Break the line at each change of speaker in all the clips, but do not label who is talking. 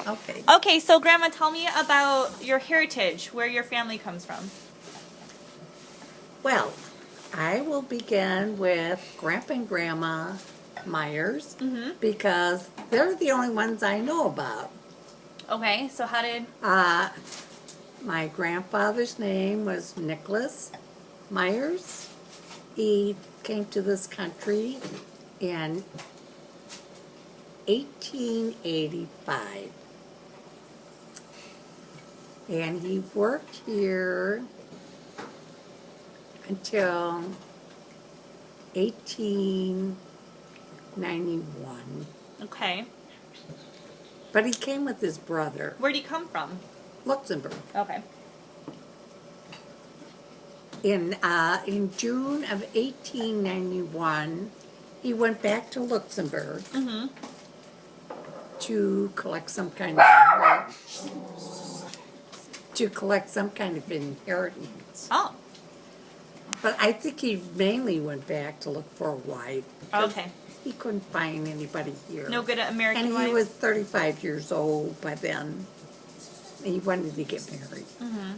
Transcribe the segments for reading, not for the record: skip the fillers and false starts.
Okay.
Okay, so Grandma, tell me about your heritage, where your family comes from.
Well, I will begin with Grandpa and Grandma Myers because they're the only ones I know about.
Okay, so how did...
My grandfather's name was Nicholas Myers. He came to this country in 1885. And he worked here until 1891.
Okay.
But he came with his brother,
Where'd he come from?
Luxembourg.
Okay.
In June of 1891, he went back to Luxembourg to collect some kind of inheritance.
Oh,
But I think he mainly went back to look for a wife.
okay.
He couldn't find anybody here.
No good American
And he
wives?
was 35 years old by then. He wanted to get married.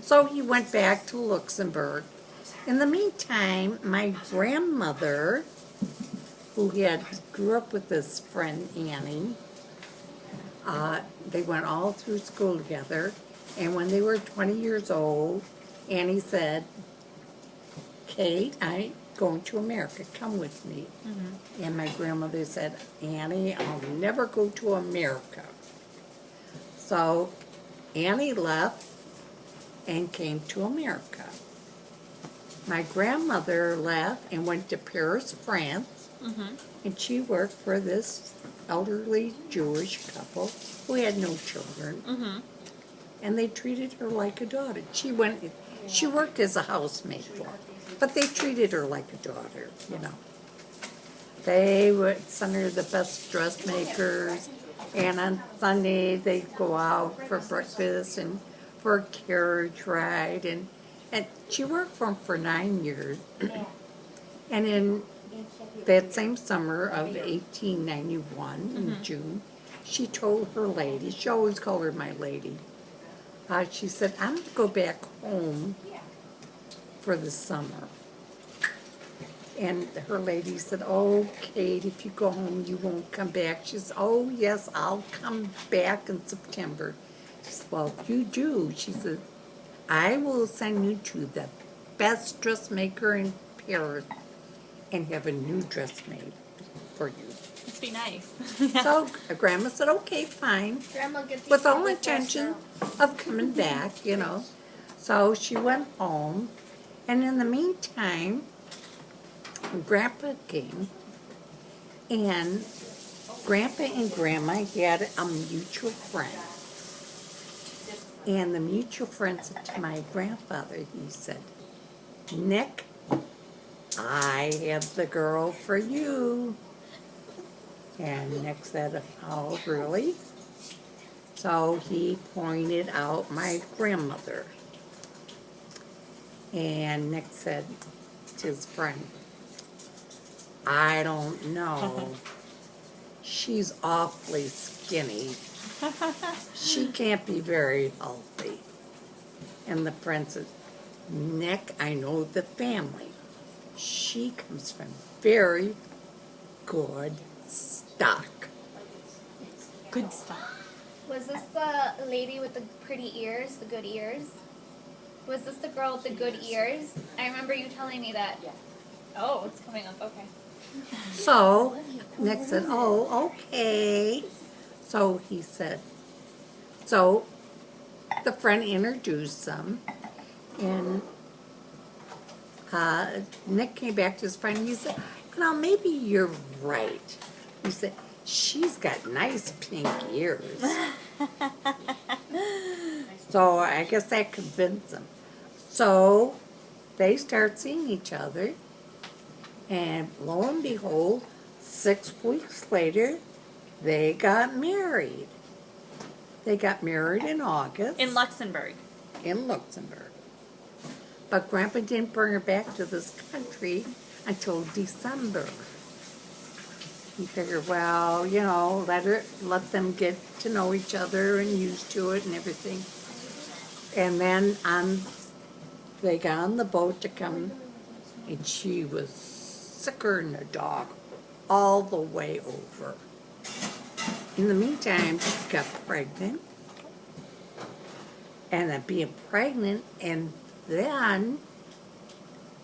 So he went back to Luxembourg. In the meantime, my grandmother, who grew up with this friend Annie, they went all through school together. And when they were 20 years old, Annie said, Kate, I'm going to America. Come with me. And my grandmother said, Annie, I'll never go to America. So Annie left and came to America. My grandmother left and went to Paris, France, and she worked for this elderly Jewish couple who had no children. And they treated her like a daughter. She worked as a housemaid for them, but they treated her like a daughter, you know. They would send her the best dressmakers, and on Sunday they'd go out for breakfast and for a carriage ride, and she worked for them for 9 years. And in that same summer of 1891, in June, she told her lady, she always called her my lady, she said, I'm going to go back home for the summer. And her lady said, oh, Kate, if you go home, you won't come back. She said, oh, yes, I'll come back in September. She said, well, if you do, she said, I will send you to the best dressmaker in Paris and have a new dress made for you.
Must be nice.
So Grandma said, okay, fine.
Grandma gets
With all intention of coming back, you know. So she went home, and in the meantime, Grandpa came, and Grandpa and Grandma had a mutual friend. And the mutual friend said to my grandfather, he said, Nick, I have the girl for you. And Nick said, oh, really? So he pointed out my grandmother. And Nick said to his friend, I don't know. She's awfully skinny. She can't be very healthy. And the friend said, Nick, I know the family. She comes from very good stock.
Good stuff.
Was this the lady with the pretty ears, the good ears? Was this the girl with the good ears? I remember you telling me that.
Oh, it's coming up. Okay.
So Nick said, oh, okay. So he said, so the friend introduced them, and Nick came back to his friend and he said, maybe you're right. He said, she's got nice pink ears. So I guess that convinced them. So they start seeing each other, and lo and behold, 6 weeks later, they got married. They got married in August.
In Luxembourg.
In Luxembourg. But Grandpa didn't bring her back to this country until December. he figured, well, let them get to know each other and used to it and everything. And then they got on the boat to come, and she was sicker than a dog all the way over. In the meantime, she got pregnant. And then being pregnant and then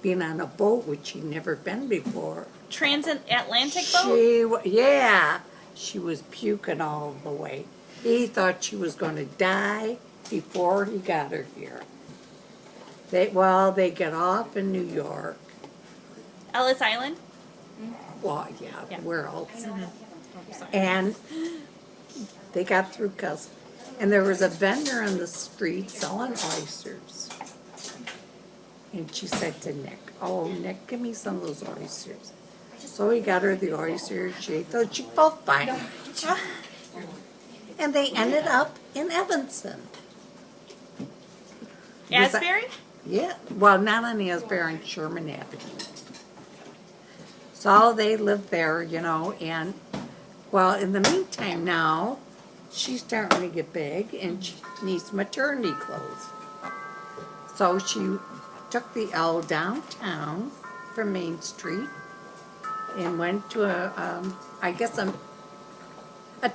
being on a boat, which she'd never been before.
Transatlantic boat?
She was puking all the way. He thought she was going to die before he got her here. They get off in New York.
Ellis Island?
Well, yeah. Where else?
Mm-hmm.
And they got through customs. And there was a vendor on the street selling oysters. And she said to Nick, "Oh, Nick, give me some of those oysters." So he got her the oysters. She thought she felt fine. And they ended up in Evanston.
Asbury?
Yeah. Well, not on Asbury, on Sherman Avenue. So they lived there, and, well, in the meantime now, she's starting to get big, and she needs maternity clothes. So she took the L downtown from Main Street and went to a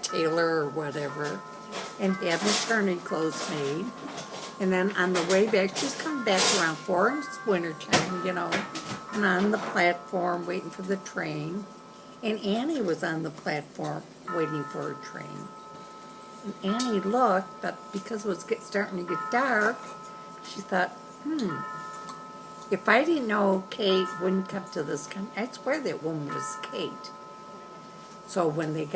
tailor or whatever, and had maternity clothes made. And then on the way back, she was coming back around 4 in it's wintertime, and on the platform waiting for the train. And Annie was on the platform waiting for her train. And Annie looked, but because it was starting to get dark, she thought, if I didn't know Kate wouldn't come to this country, I swear that woman was Kate. So when they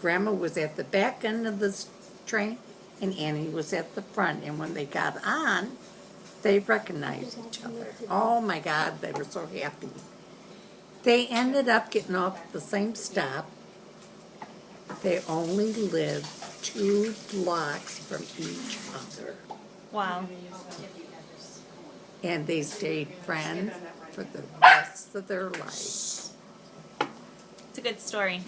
Grandma was at the back end of the train, and Annie was at the front. And when they got on, they recognized each other. Oh my God, they were so happy. They ended up getting off at the same stop. They only lived 2 blocks from each other.
Wow.
And they stayed friends for the rest of their lives.
It's a good story.